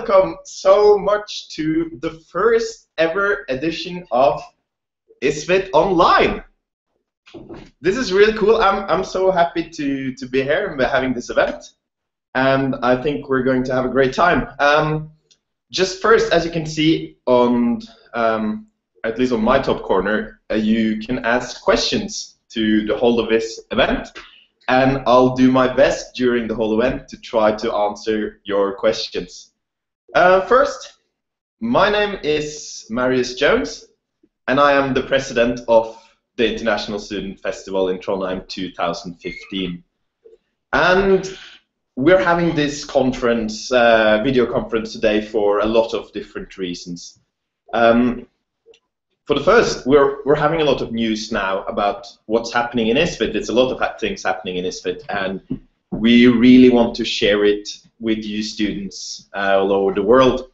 welcome so much to the first ever edition of ISFiT Online. This is really cool. I'm so happy to be here and having this event, and I think we're going to have a great time. Just first, as you can see on at least on my top corner, you can ask questions to the whole of this event, and I'll do my best during the whole event to try to answer your questions. First, my name is Marius Jones, and I am the president of the International Student Festival in Trondheim 2015. And we're having this conference, video conference today for a lot of different reasons. For the first, we're having a lot of news now about what's happening in ISFiT. It's a lot of things happening in ISFiT, and we really want to share it with you students all over the world.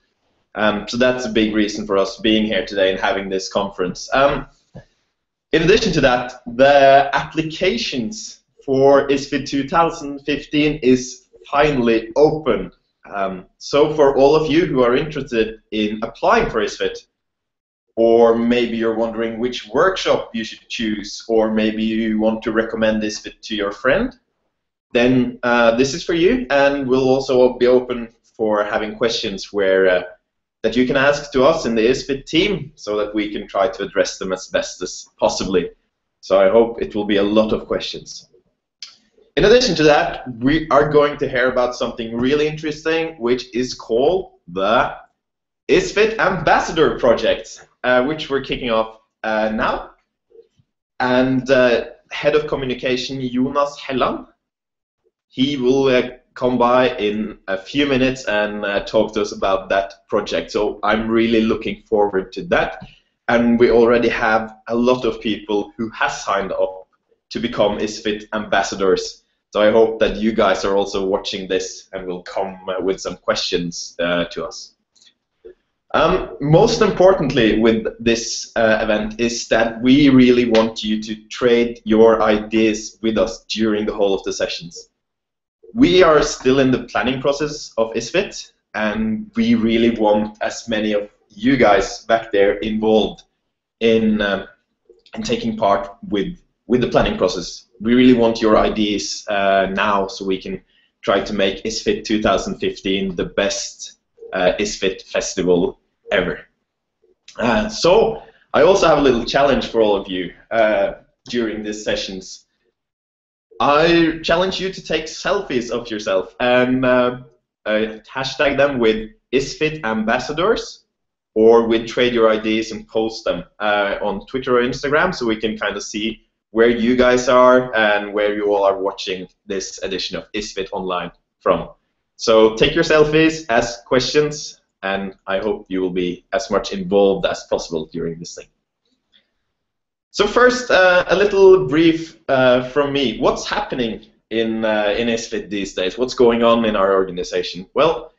So that's a big reason for us being here today and having this conference. In addition to that, the applications for ISFiT 2015 is finally open. So for all of you who are interested in applying for ISFiT, or maybe you're wondering which workshop you should choose, or maybe you want to recommend ISFiT to your friend, then this is for you, and we'll also be open for having questions where that you can ask to us in the ISFiT team, so that we can try to address them as best as possibly. So I hope it will be a lot of questions. In addition to that, we are going to hear about something really interesting, which is called the ISFiT Ambassador Project, which we're kicking off now. And Head of Communication, Jonas Helland, he will come by in a few minutes and talk to us about that project. So I'm really looking forward to that. And we already have a lot of people who have signed up to become ISFiT ambassadors. So I hope that you guys are also watching this and will come with some questions to us. Most importantly with this event is that we really want you to trade your ideas with us during the whole of the sessions. We are still in the planning process of ISFiT, and we really want as many of you guys back there involved in taking part with the planning process. We really want your ideas now, so we can try to make ISFiT 2015 the best ISFiT festival ever. So I also have a little challenge for all of you during these sessions. I challenge you to take selfies of yourself and hashtag them with ISFiT ambassadors, or with trade your ideas and post them on Twitter or Instagram, so we can kind of see where you guys are and where you all are watching this edition of ISFiT Online from. So take your selfies, ask questions, and I hope you will be as much involved as possible during this thing. So first, a little brief from me. What's happening in ISFiT these days? What's going on in our organization? Well,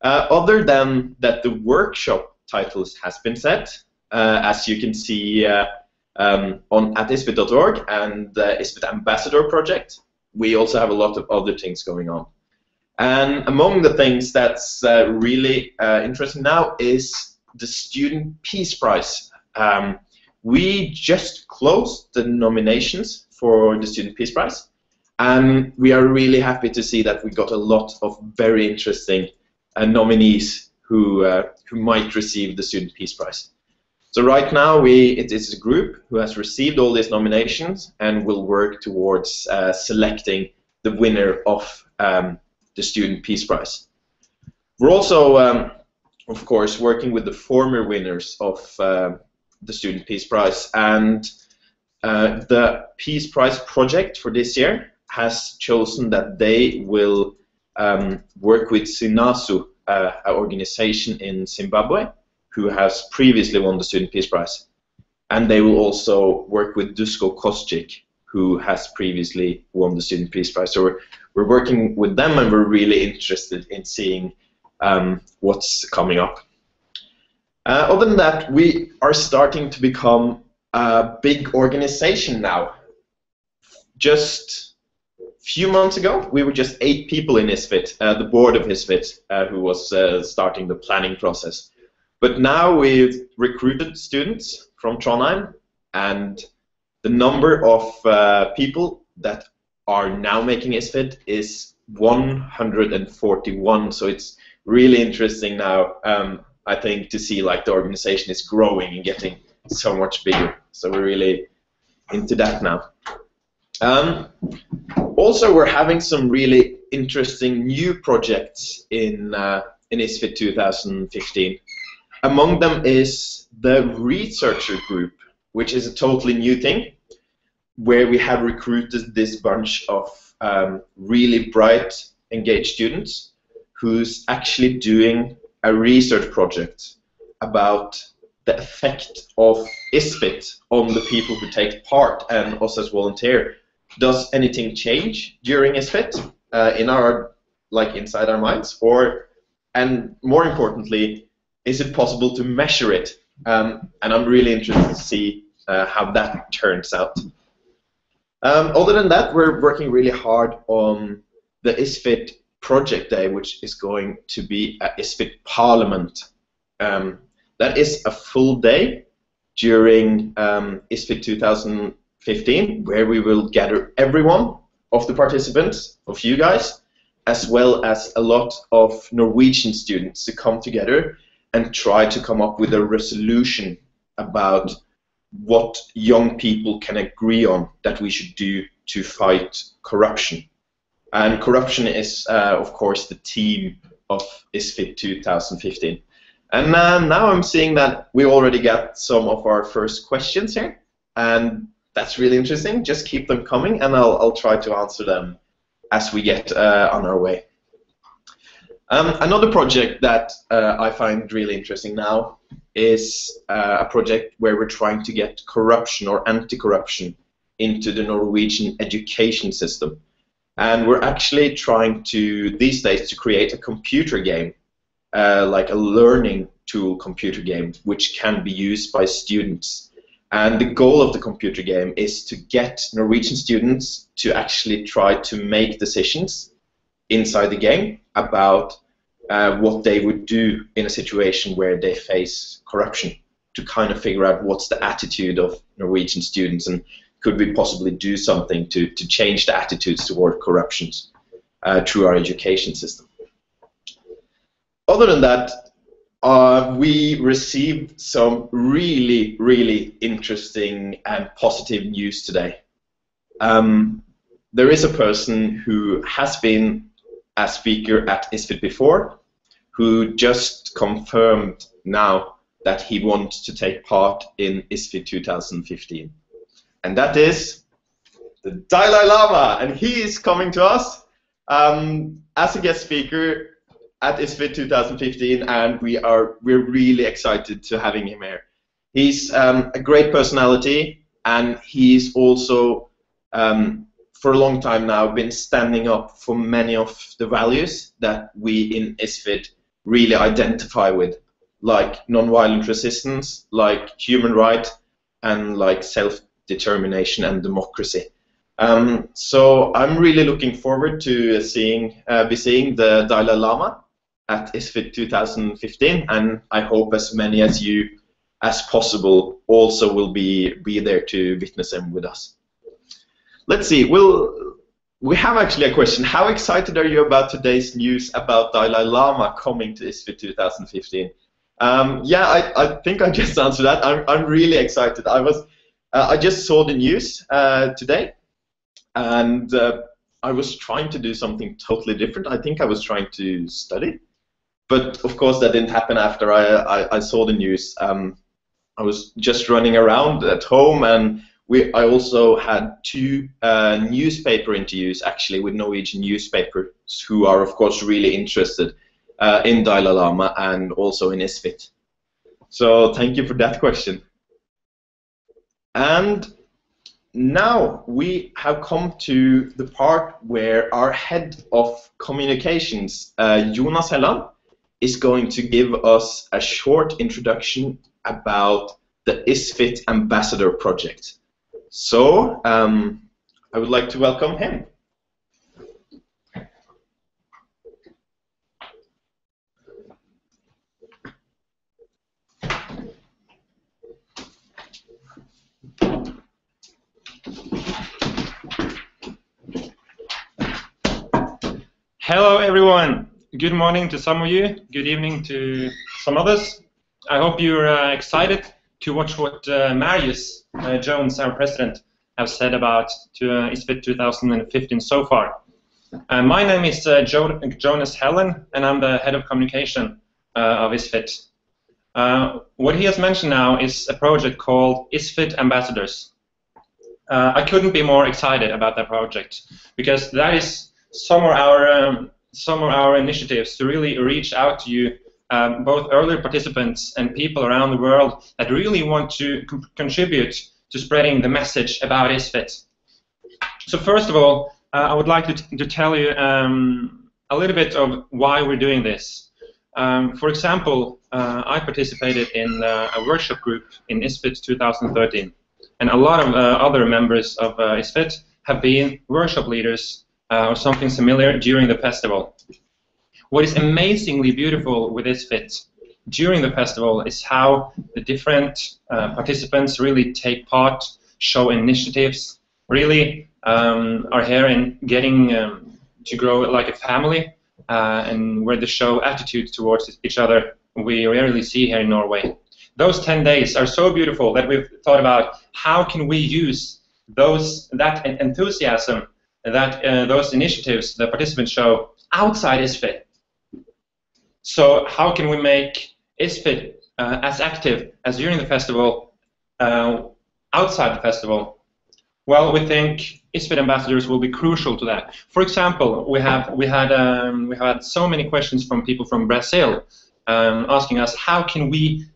other than that the workshop titles has been set, as you can see at isfit.org and the ISFiT Ambassador Project, we also have a lot of other things going on. And among the things that's really interesting now is the Student Peace Prize. We just closed the nominations for the Student Peace Prize, and we are really happy to see that we got a lot of very interesting nominees who might receive the Student Peace Prize. So right now it is a group who has received all these nominations and will work towards selecting the winner of the Student Peace Prize. We're also, of course, working with the former winners of the Student Peace Prize, and the Peace Prize project for this year has chosen that they will work with Sinasu, an organization in Zimbabwe who has previously won the Student Peace Prize, and they will also work with Dusko Koscic, who has previously won the Student Peace Prize. So we're working with them, and we're really interested in seeing what's coming up. Other than that, we are starting to become a big organization now. Just few months ago, we were just 8 people in ISFiT, the board of ISFiT, who was starting the planning process. But now we've recruited students from Trondheim, and the number of people that are now making ISFiT is 141. So it's really interesting now, I think, to see like the organization is growing and getting so much bigger. So we're really into that now. Also, we're having some really interesting new projects in ISFiT 2015. Among them is the researcher group, which is a totally new thing, where we have recruited this bunch of really bright, engaged students who's actually doing a research project about the effect of ISFiT on the people who take part and us as volunteer. Does anything change during ISFiT in our, like, inside our minds, or, and more importantly, is it possible to measure it? And I'm really interested to see how that turns out. Other than that, we're working really hard on the ISFiT Project Day, which is going to be at ISFiT Parliament. That is a full day during ISFiT 2015, where we will gather everyone of the participants, of you guys, as well as a lot of Norwegian students to come together and try to come up with a resolution about what young people can agree on that we should do to fight corruption. And corruption is, of course, the theme of ISFiT 2015. And now I'm seeing that we already got some of our first questions here, and that's really interesting. Just keep them coming, and I'll try to answer them as we get on our way. Another project that I find really interesting now is a project where we're trying to get corruption or anti-corruption into the Norwegian education system. And we're actually trying to, these days, to create a computer game, like a learning tool computer game, which can be used by students. And the goal of the computer game is to get Norwegian students to actually try to make decisions inside the game about what they would do in a situation where they face corruption, to kind of figure out what's the attitude of Norwegian students, and could we possibly do something to change the attitudes toward corruption through our education system. Other than that, we received some really, really interesting and positive news today. There is a person who has been a speaker at ISFiT before, who just confirmed now that he wants to take part in ISFiT 2015. And that is the Dalai Lama, and he is coming to us as a guest speaker at ISFiT 2015, and we're really excited to having him here. He's a great personality, and he's also for a long time now been standing up for many of the values that we in ISFiT really identify with, like nonviolent resistance, like human rights, and like self-determination and democracy. So I'm really looking forward to be seeing the Dalai Lama at ISFiT 2015, and I hope as many as you as possible also will be there to witness him with us. Let's see, we have actually a question. How excited are you about today's news about Dalai Lama coming to ISFiT 2015? Yeah, I think I just answered that. I'm really excited. I just saw the news today, and I was trying to do something totally different. I think I was trying to study, but of course that didn't happen after I saw the news. I was just running around at home, and I also had 2 newspaper interviews actually with Norwegian newspapers who are of course really interested in Dalai Lama and also in ISFiT. So thank you for that question. And now we have come to the part where our head of communications, Jonas Helland, is going to give us a short introduction about the ISFiT Ambassador Project. So I would like to welcome him. Hello everyone. Good morning to some of you. Good evening to some others. I hope you're excited to watch what Marius Jones, our president, have said about ISFiT 2015 so far. My name is Jonas Helen, and I'm the head of communication of ISFiT. What he has mentioned now is a project called ISFiT Ambassadors. I couldn't be more excited about that project, because that is some of our initiatives to really reach out to you, both earlier participants and people around the world that really want to contribute to spreading the message about ISFiT. So first of all, I would like to tell you a little bit of why we're doing this. For example, I participated in a workshop group in ISFiT 2013, and a lot of other members of ISFiT have been workshop leaders or something similar during the festival. What is amazingly beautiful with ISFiT during the festival is how the different participants really take part, show initiatives, really are here and getting to grow like a family, and where they show attitude towards each other we rarely see here in Norway. Those 10 days are so beautiful that we've thought about how can we use that enthusiasm, those initiatives the participants show outside ISFiT. So how can we make ISFiT as active as during the festival outside the festival? Well, we think ISFiT ambassadors will be crucial to that. For example, we had so many questions from people from Brazil asking us how can we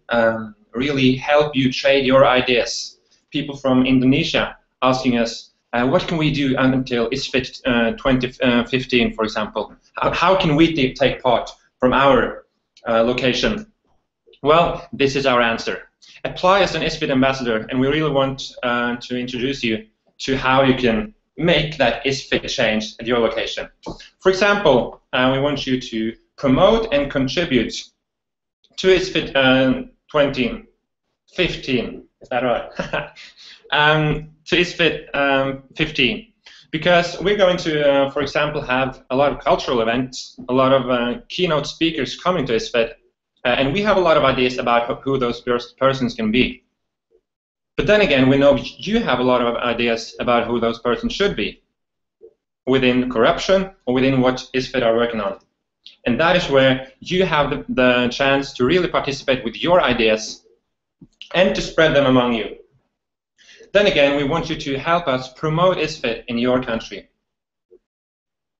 really help you trade your ideas. People from Indonesia asking us what can we do until ISFiT 2015, for example. How can we take part from our location? Well, this is our answer. Apply as an ISFiT ambassador, and we really want to introduce you to how you can make that ISFiT change at your location. For example, we want you to promote and contribute to ISFiT 2015. Is that right? To ISFiT 15. Because we're going to, for example, have a lot of cultural events, a lot of keynote speakers coming to ISFiT, and we have a lot of ideas about who those persons can be. But then again, we know you have a lot of ideas about who those persons should be within corruption or within what ISFiT are working on. And that is where you have the chance to really participate with your ideas and to spread them among you. Then again, we want you to help us promote ISFiT in your country.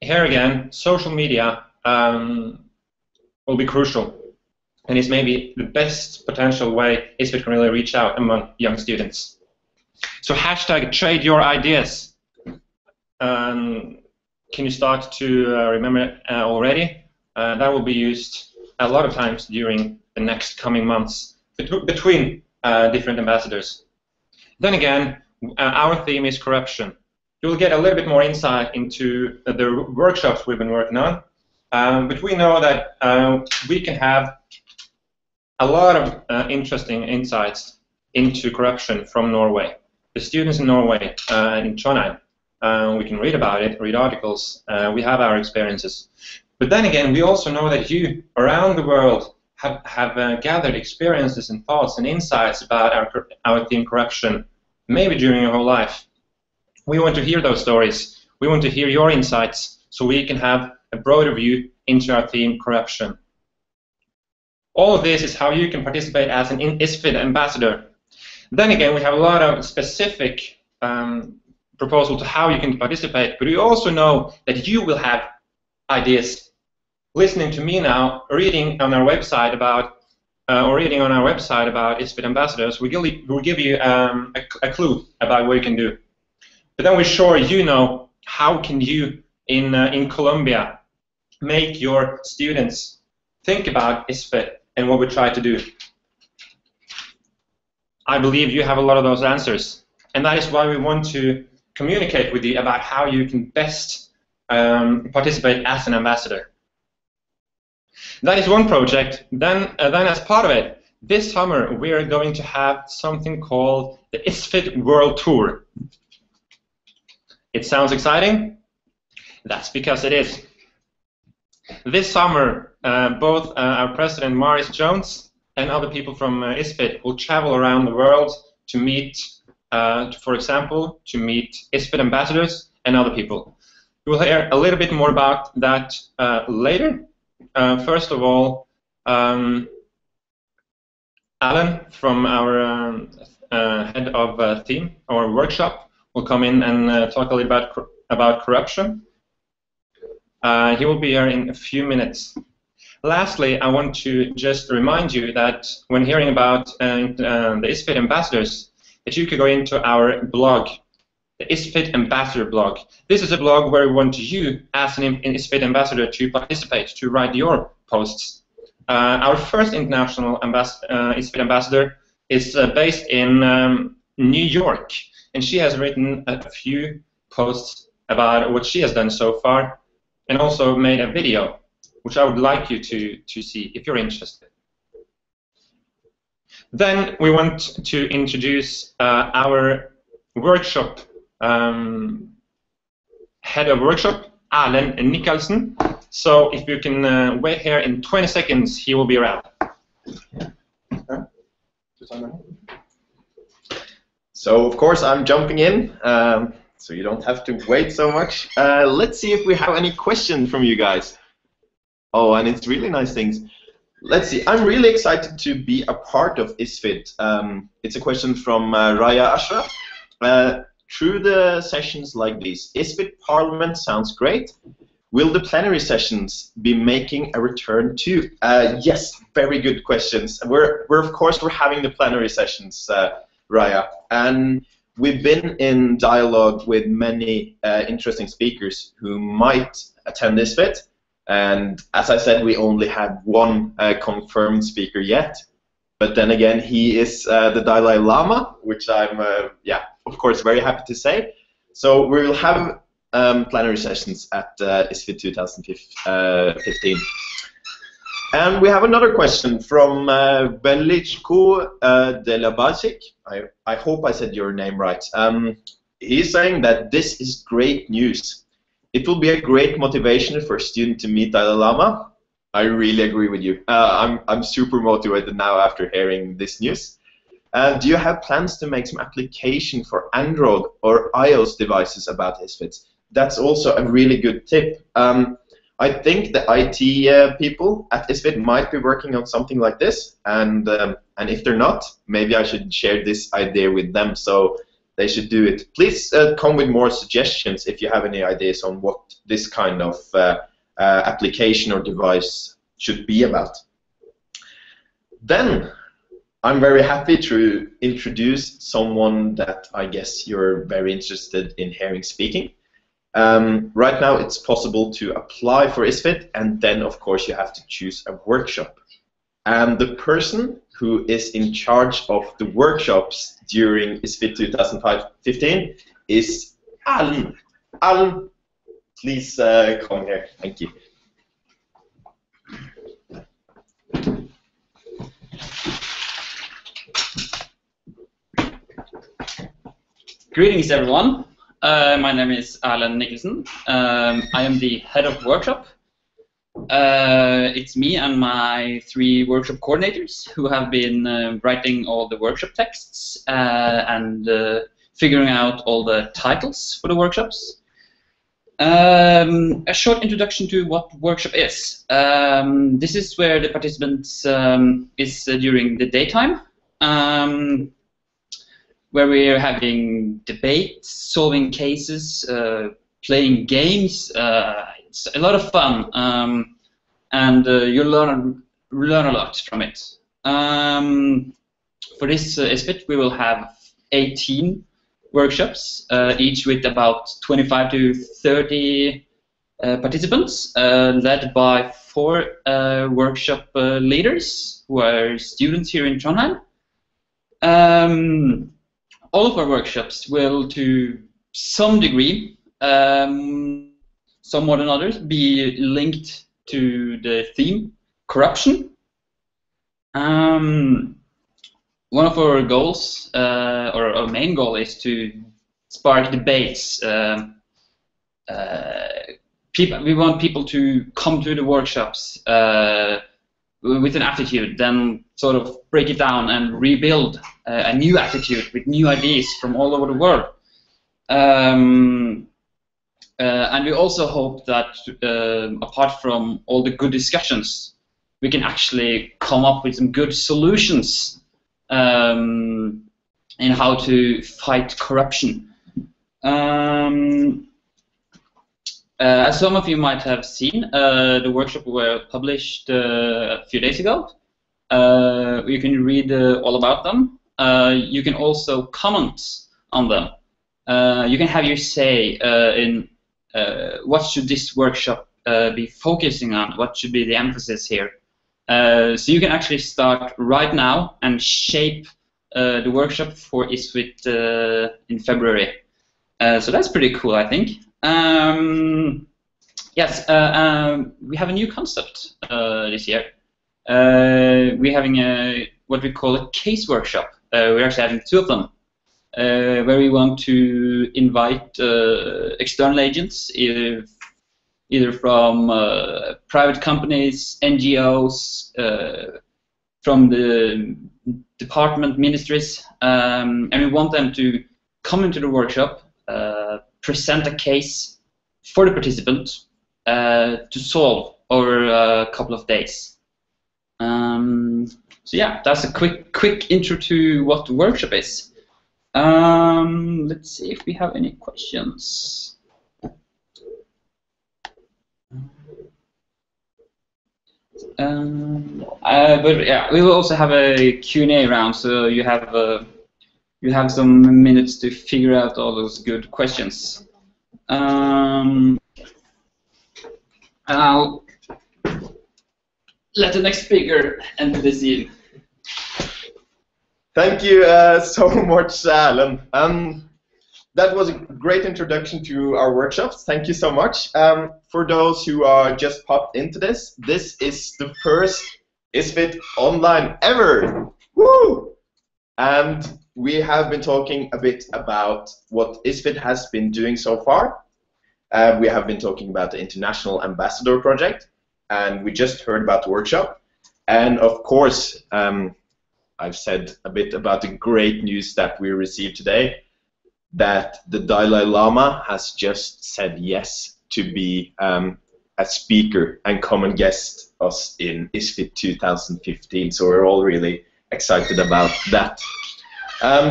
Here again, social media will be crucial, and is maybe the best potential way ISFiT can really reach out among young students. So hashtag trade your ideas. Can you start to remember already? That will be used a lot of times during the next coming months between different ambassadors. Then again, our theme is corruption. You will get a little bit more insight into the workshops we've been working on, but we know that we can have a lot of interesting insights into corruption from Norway. The students in Norway, in Trondheim, we can read about it, read articles, we have our experiences. But then again, we also know that you around the world have gathered experiences and thoughts and insights about our theme corruption, maybe during your whole life. We want to hear those stories. We want to hear your insights so we can have a broader view into our theme corruption. All of this is how you can participate as an ISFiT ambassador. Then again, we have a lot of specific proposals to how you can participate, but we also know that you will have ideas. Listening to me now, reading on our website about ISFiT ambassadors, we'll give you a clue about what you can do. But then we're sure you know how can you in Colombia make your students think about ISFiT and what we try to do. I believe you have a lot of those answers, and that is why we want to communicate with you about how you can best participate as an ambassador. That is one project. Then as part of it, this summer we are going to have something called the ISFiT World Tour. It sounds exciting? That's because it is. This summer, both our president, Marius Jones, and other people from ISFiT will travel around the world to meet, for example, to meet ISFiT ambassadors and other people. We'll hear a little bit more about that later. First of all, Alan from our head of theme, our workshop, will come in and talk a little about corruption. He will be here in a few minutes. Lastly, I want to just remind you that when hearing about the ISFiT ambassadors, that you could go into our blog, the ISFiT Ambassador blog. This is a blog where we want you, as an ISFiT ambassador, to participate, to write your posts. Our first international ISFiT ambassador is based in New York, and she has written a few posts about what she has done so far, and also made a video, which I would like you to see if you're interested. Then we want to introduce our workshop head of workshop, Erlend Nicholson. So if you can wait here in 20 seconds, he will be around. So of course I'm jumping in, so you don't have to wait so much. Let's see if we have any questions from you guys. Oh, and it's really nice things. Let's see. I'm really excited to be a part of ISFiT. It's a question from Raya Ashraf. Through the sessions like these, ISFiT Parliament sounds great. Will the plenary sessions be making a return too? Yes, very good questions. We're of course having the plenary sessions, Raya, and we've been in dialogue with many interesting speakers who might attend ISFiT. And as I said, we only have one confirmed speaker yet. But then again, he is the Dalai Lama, which I'm, yeah, of course, very happy to say. So we will have plenary sessions at ISFiT 2015. And we have another question from Benlichko Delabasic. I hope I said your name right. He's saying that this is great news. It will be a great motivation for a student to meet Dalai Lama. I really agree with you. I'm super motivated now after hearing this news. Do you have plans to make some application for Android or iOS devices about ISFiT? That's also a really good tip. I think the IT people at ISFiT might be working on something like this, and if they're not, maybe I should share this idea with them, so they should do it. Please come with more suggestions if you have any ideas on what this kind of application or device should be about. Then I'm very happy to introduce someone that I guess you're very interested in hearing speaking. Right now it's possible to apply for ISFiT, and then of course you have to choose a workshop. And the person who is in charge of the workshops during ISFiT 2015 is Alan. Alan, please come here. Thank you. Greetings, everyone. My name is Erlend Nicholson. I am the head of workshop. It's me and my 3 workshop coordinators who have been writing all the workshop texts and figuring out all the titles for the workshops. A short introduction to what workshop is. This is where the participants is during the daytime, where we are having debates, solving cases, playing games. It's a lot of fun, and you'll learn a lot from it. For this ISFiT, we will have 18 workshops, each with about 25 to 30 participants, led by 4 workshop leaders who are students here in Trondheim. All of our workshops will, to some degree, some more than others, be linked to the theme, corruption. One of our goals, or our main goal, is to spark debates we want people to come to the workshops with an attitude, then sort of break it down and rebuild a new attitude with new ideas from all over the world. And we also hope that apart from all the good discussions, we can actually come up with some good solutions in how to fight corruption. As some of you might have seen, the workshop were published a few days ago. You can read all about them. You can also comment on them. You can have your say in what should this workshop be focusing on, what should be the emphasis here. So you can actually start right now and shape the workshop for ISFiT in February. So that's pretty cool, I think. Yes, we have a new concept this year. We're having what we call a case workshop. We're actually having 2 of them, where we want to invite external agents, either from private companies, NGOs, from the department, ministries, and we want them to come into the workshop, present a case for the participant to solve over a couple of days. So yeah, that's a quick intro to what the workshop is. Let's see if we have any questions. But yeah, we will also have a Q&A round, so you have some minutes to figure out all those good questions. And I'll let the next speaker enter the scene. Thank you so much, Alan. That was a great introduction to our workshops. Thank you so much. For those who are just popped into this is the first ISFiT Online ever. Woo! And we have been talking a bit about what ISFiT has been doing so far. We have been talking about the International Ambassador Project, and we just heard about the workshop. And of course, I've said a bit about the great news that we received today, that the Dalai Lama has just said yes to be a speaker and come and guest us in ISFiT 2015. So we're all really excited about that.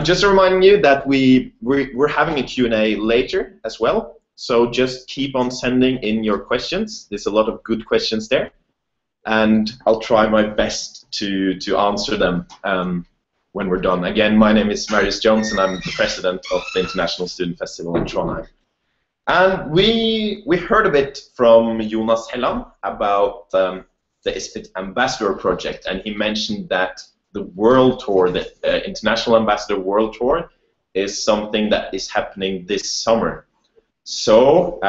Just reminding you that we're having a Q&A later as well. So just keep on sending in your questions. There's a lot of good questions there. And I'll try my best to answer them when we're done. Again, my name is Marius Jones, and I'm the president of the International Student Festival in Trondheim. And we heard a bit from Jonas Helland about the ISFiT Ambassador Project, and he mentioned that the World Tour, the International Ambassador World Tour, is something that is happening this summer. So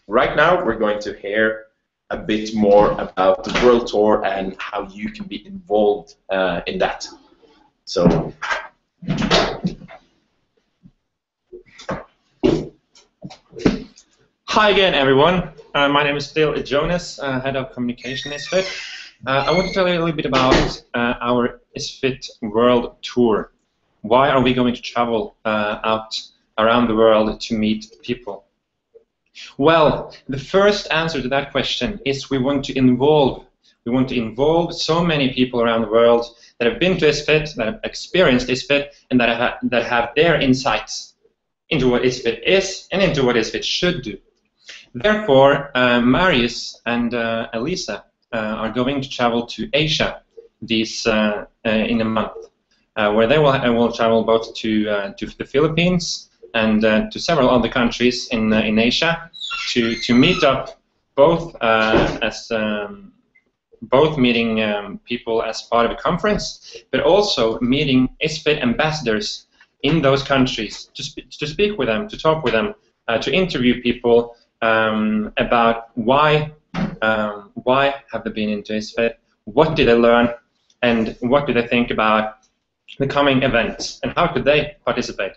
right now we're going to hear a bit more about the World Tour and how you can be involved in that. So. Hi again, everyone. My name is still Jonas, Head of Communication ISFiT. I want to tell you a little bit about our ISFiT World Tour. Why are we going to travel out around the world to meet people? Well, the first answer to that question is we want to involve. We want to involve so many people around the world that have been to ISFiT, that have experienced ISFiT, and that have their insights into what ISFiT is and into what ISFiT should do. Therefore, Marius and Elisa are going to travel to Asia in a month, where they will travel both to the Philippines and to several other countries in Asia to meet up both meeting people as part of a conference, but also meeting ISFiT ambassadors in those countries to speak with them, to talk with them, to interview people about why have they been into ISFiT, what did they learn, and what do they think about the coming events, and how could they participate.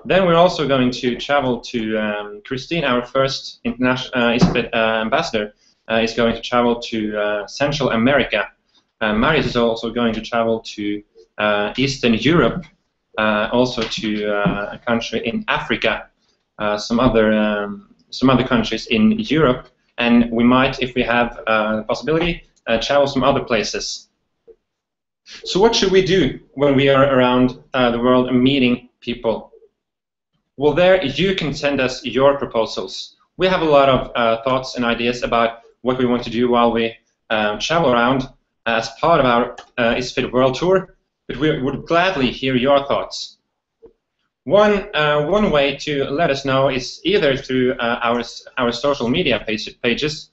Then we're also going to travel to Christine, our first international ISFiT ambassador, is going to travel to Central America. Marius is also going to travel to Eastern Europe, also to a country in Africa, some other countries in Europe, and we might, if we have the possibility, travel some other places. So what should we do when we are around the world and meeting people? Well, there you can send us your proposals. We have a lot of thoughts and ideas about what we want to do while we travel around as part of our ISFiT World Tour, but we would gladly hear your thoughts. One way to let us know is either through our social media pages,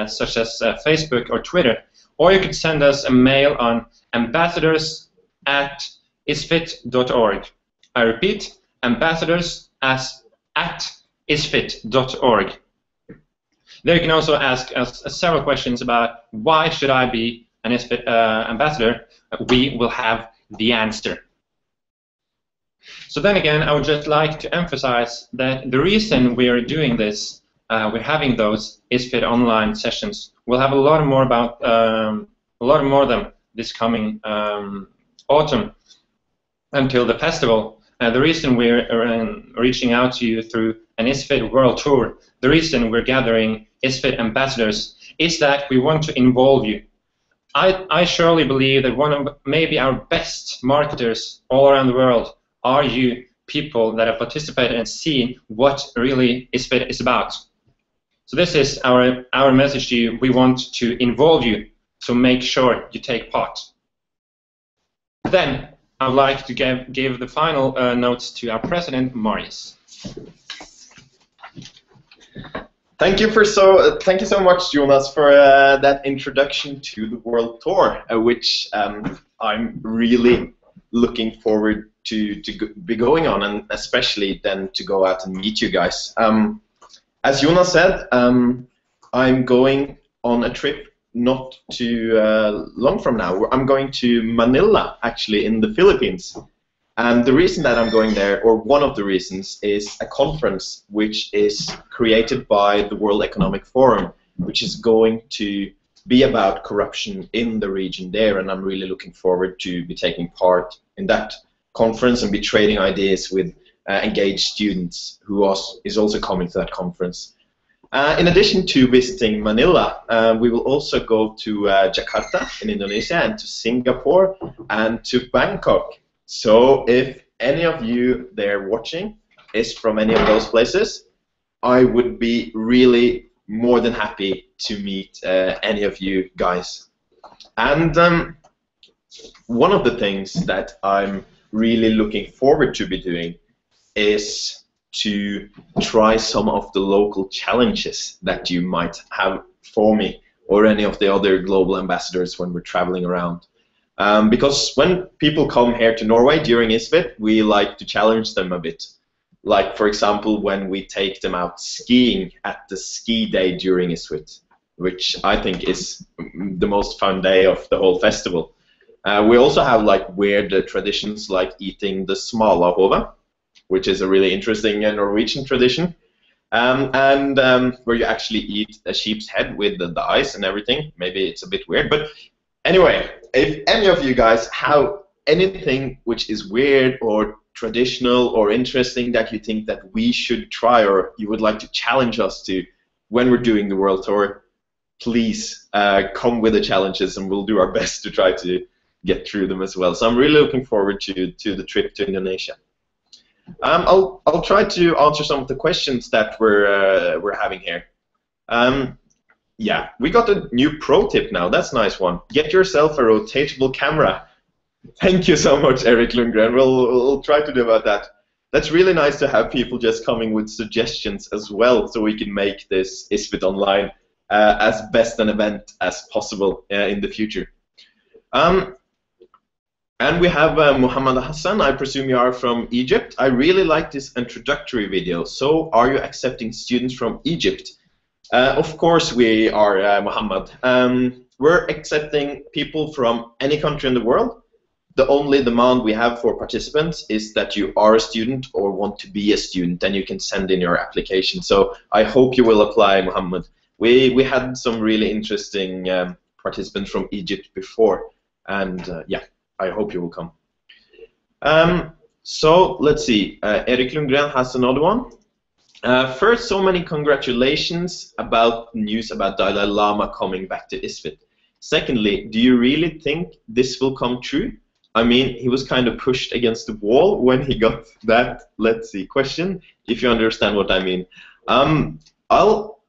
such as Facebook or Twitter, or you could send us a mail on ambassadors@isfit.org. I repeat, ambassadors@isfit.org. There you can also ask us several questions about why should I be an ISFiT ambassador. We will have the answer. So then again, I would just like to emphasize that the reason we are doing this, we're having those ISFiT online sessions. We'll have a lot more of them this coming autumn until the festival. The reason we're reaching out to you through an ISFiT World Tour, the reason we're gathering ISFiT ambassadors, is that we want to involve you. I surely believe that one of maybe our best marketers all around the world are you people that have participated and seen what really ISFiT is about. So this is our message to you. We want to involve you, so make sure you take part. Then I would like to give the final notes to our president, Marius. Thank you so much, Jonas, for that introduction to the World Tour, which I'm really looking forward to be going on, and especially then to go out and meet you guys. As Jonas said, I'm going on a trip not too long from now. I'm going to Manila, actually, in the Philippines. And the reason that I'm going there, or one of the reasons, is a conference which is created by the World Economic Forum, which is going to be about corruption in the region there, and I'm really looking forward to be taking part in that conference and be trading ideas with engaged students who is also coming to that conference. In addition to visiting Manila, we will also go to Jakarta in Indonesia, and to Singapore, and to Bangkok. So if any of you there watching is from any of those places, I would be really more than happy to meet any of you guys. And one of the things that I'm really looking forward to be doing is to try some of the local challenges that you might have for me or any of the other global ambassadors when we're traveling around. Because when people come here to Norway during ISFiT, we like to challenge them a bit. Like, for example, when we take them out skiing at the ski day during ISFiT, which I think is the most fun day of the whole festival. We also have like weird traditions like eating the smalahove, which is a really interesting Norwegian tradition, where you actually eat a sheep's head with the eyes and everything. Maybe it's a bit weird, but anyway, if any of you guys have anything which is weird or traditional or interesting that you think that we should try, or you would like to challenge us to when we're doing the World Tour, please come with the challenges, and we'll do our best to try to get through them as well. So I'm really looking forward to the trip to Indonesia. I'll try to answer some of the questions that we're having here. Yeah, we got a new pro tip now. That's a nice one. Get yourself a rotatable camera. Thank you so much, Eric Lundgren. We'll try to do about that. That's really nice to have people just coming with suggestions as well, so we can make this ISFiT Online as best an event as possible in the future. And we have Muhammad Hassan. I presume you are from Egypt. I really like this introductory video. So, are you accepting students from Egypt? Of course we are, Muhammad. We're accepting people from any country in the world. the only demand we have for participants is that you are a student or want to be a student, then you can send in your application. So I hope you will apply, Mohammed. We had some really interesting participants from Egypt before, and yeah, I hope you will come. So let's see, Erik Lundgren has another one. First, so many congratulations about news about Dalai Lama coming back to ISFiT. Secondly, do you really think this will come true? I mean, he was kind of pushed against the wall when he got that, let's see, question, if you understand what I mean.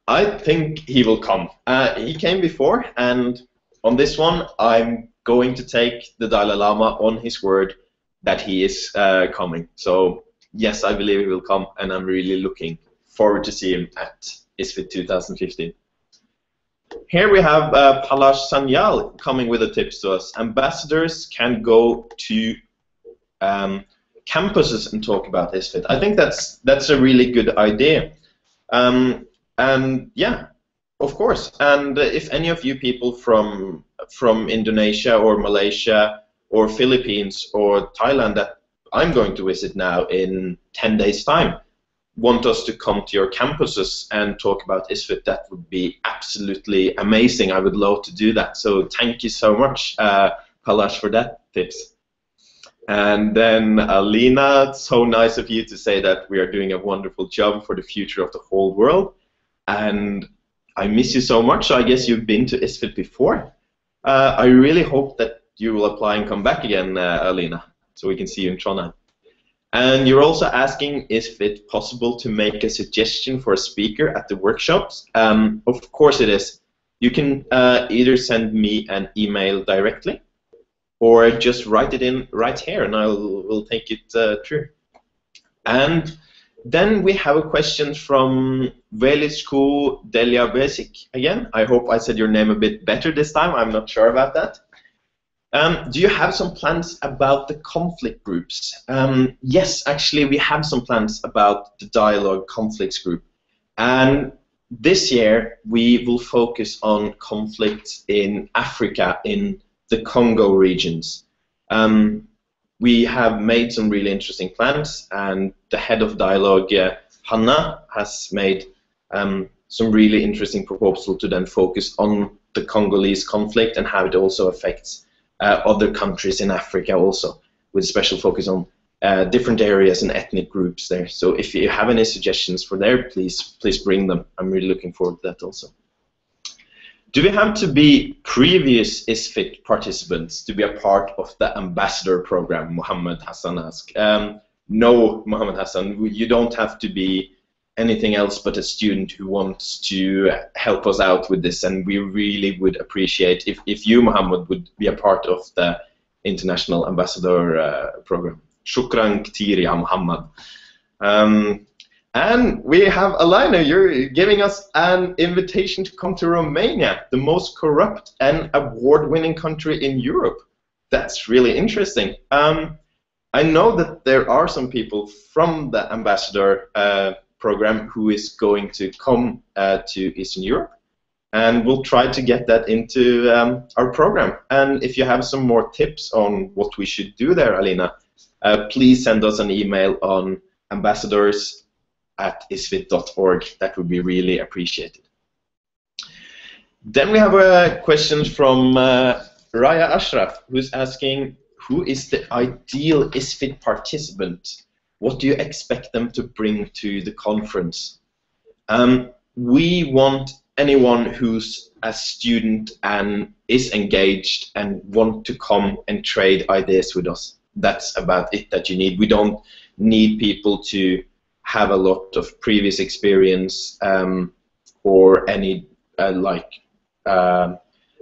I think he will come. He came before, and on this one, I'm going to take the Dalai Lama on his word that he is coming. So yes, I believe he will come, and I'm really looking forward to see him at ISFiT 2015. Here we have Palash Sanyal coming with the tips to us. Ambassadors can go to campuses and talk about ISFiT. I think that's a really good idea. And yeah, of course. And if any of you people from Indonesia or Malaysia or Philippines or Thailand that I'm going to visit now in 10 days' time want us to come to your campuses and talk about ISFiT, that would be absolutely amazing. I would love to do that. So thank you so much, Palash, for that tips. And then Alina, it's so nice of you to say that we are doing a wonderful job for the future of the whole world. And I miss you so much. So I guess you've been to ISFiT before. I really hope that you will apply and come back again, Alina, so we can see you in Trondheim. And you're also asking, is it possible to make a suggestion for a speaker at the workshops? Of course it is. You can either send me an email directly, or just write it in right here, and we'll take it through. And then we have a question from Velisku Delia Basic again. I hope I said your name a bit better this time. I'm not sure about that. Do you have some plans about the conflict groups? Yes, actually, we have some plans about the dialogue conflicts group. And this year, we will focus on conflicts in Africa, in the Congo regions. We have made some really interesting plans, and the head of dialogue, Hanna, has made some really interesting proposals to then focus on the Congolese conflict and how it also affects other countries in Africa also, with special focus on different areas and ethnic groups there. So if you have any suggestions for there, please bring them. I'm really looking forward to that also. Do we have to be previous ISFiT participants to be a part of the ambassador program? Mohammed Hassan asked. No, Mohammed Hassan, you don't have to be anything else but a student who wants to help us out with this, and we really would appreciate if you, Mohammed, would be a part of the International Ambassador program. Shukran ktir ya Mohammed. And we have Alina, you're giving us an invitation to come to Romania, the most corrupt and award-winning country in Europe. That's really interesting. I know that there are some people from the Ambassador program who is going to come to Eastern Europe, and we'll try to get that into our program. And if you have some more tips on what we should do there, Alina, please send us an email on ambassadors@isfit.org. That would be really appreciated. Then we have a question from Raya Ashraf, who's asking, who is the ideal ISFiT participant? What do you expect them to bring to the conference? We want anyone who's a student and is engaged and want to come and trade ideas with us. That's about it that you need. We don't need people to have a lot of previous experience or any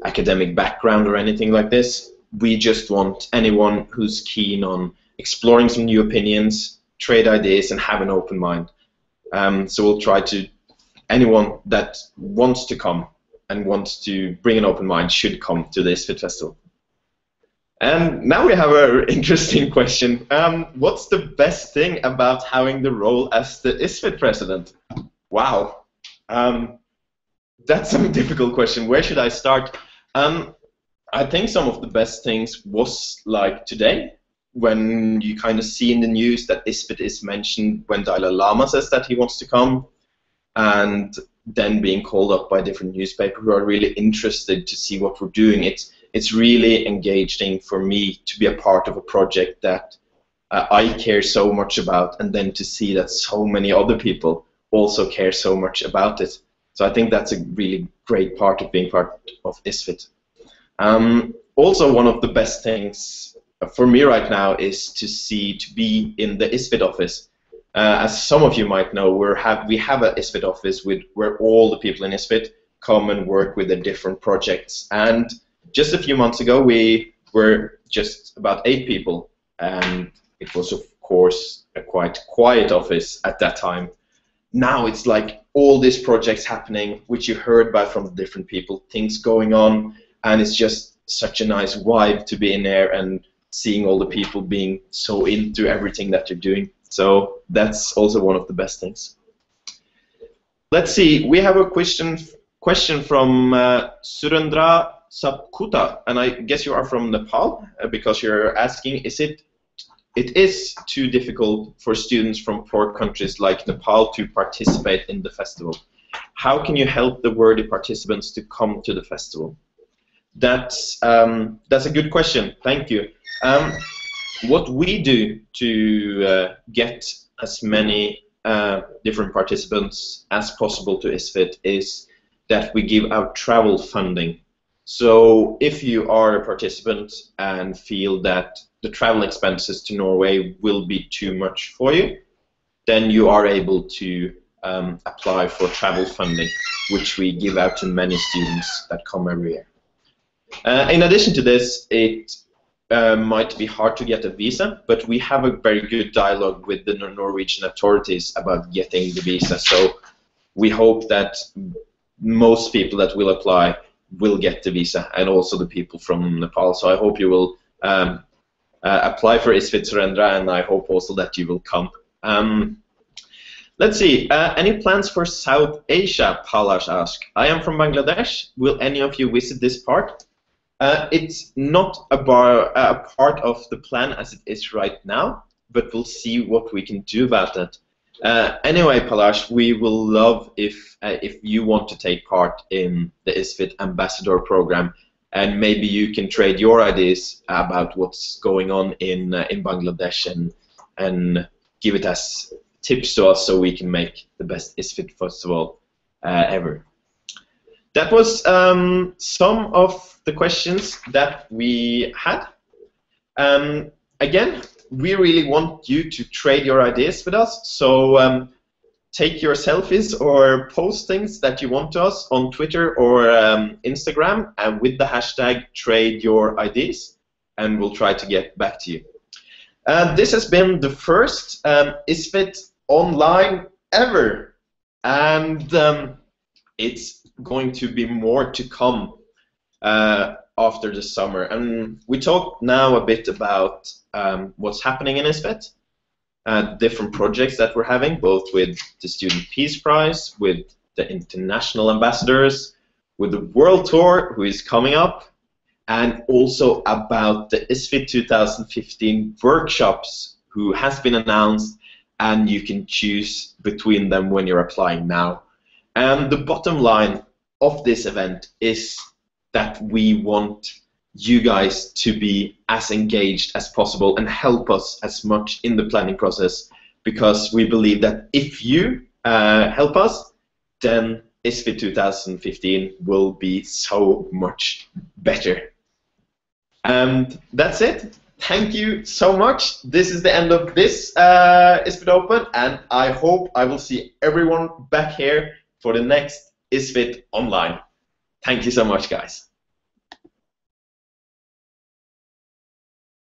academic background or anything like this. We just want anyone who's keen on exploring some new opinions, trade ideas, and have an open mind. So we'll try to, anyone that wants to come and wants to bring an open mind should come to the ISFiT Festival. And now we have an interesting question. What's the best thing about having the role as the ISFiT president? Wow. That's a difficult question. Where should I start? I think some of the best things was like today, when you kind of see in the news that ISFiT is mentioned when Dalai Lama says that he wants to come, and then being called up by different newspapers who are really interested to see what we're doing. It's really engaging for me to be a part of a project that I care so much about, and then to see that so many other people also care so much about it. So I think that's a really great part of being part of ISFiT. Also, one of the best things for me right now is to be in the ISFiT office. As some of you might know, we have an ISFiT office where all the people in ISFiT come and work with their different projects. And just a few months ago, we were just about 8 people, and it was, of course, a quite quiet office at that time. Now it's like all these projects happening, which you heard about from the different people, things going on, and it's just such a nice vibe to be in there and seeing all the people being so into everything that you're doing. So that's also one of the best things. Let's see, we have a question from Surendra Sapkuta, and I guess you are from Nepal, because you're asking, it is too difficult for students from poor countries like Nepal to participate in the festival. How can you help the worthy participants to come to the festival? That's a good question. Thank you. What we do to get as many different participants as possible to ISFiT is that we give out travel funding. So if you are a participant and feel that the travel expenses to Norway will be too much for you, then you are able to apply for travel funding, which we give out to many students that come every year. In addition to this, it might be hard to get a visa, but we have a very good dialogue with the Norwegian authorities about getting the visa. So we hope that most people that will apply will get the visa, and also the people from Nepal. So I hope you will apply for ISFiT, Surendra, and I hope also that you will come. Let's see, any plans for South Asia, Palash asked. I am from Bangladesh. Will any of you visit this part? It's not a part of the plan as it is right now, but we'll see what we can do about that. Anyway, Palash, we will love if you want to take part in the ISFiT Ambassador program, and maybe you can trade your ideas about what's going on in Bangladesh and give it as tips to us so we can make the best ISFiT festival ever. That was some of the questions that we had. Again, we really want you to trade your ideas with us, so take your selfies or post things that you want to us on Twitter or Instagram, and with the hashtag trade your ideas, and we'll try to get back to you. This has been the first ISFiT Online ever, and it's going to be more to come after the summer. And we talked now a bit about what's happening in ISFiT, different projects that we're having, both with the Student Peace Prize, with the international ambassadors, with the World Tour, who is coming up, and also about the ISFiT 2015 workshops, who has been announced, and you can choose between them when you're applying now. And the bottom line of this event is that we want you guys to be as engaged as possible and help us as much in the planning process, because we believe that if you help us, then ISFiT 2015 will be so much better. And that's it. Thank you so much. This is the end of this ISFiT Open, and I hope I will see everyone back here for the next ISFiT Online. Thank you so much, guys.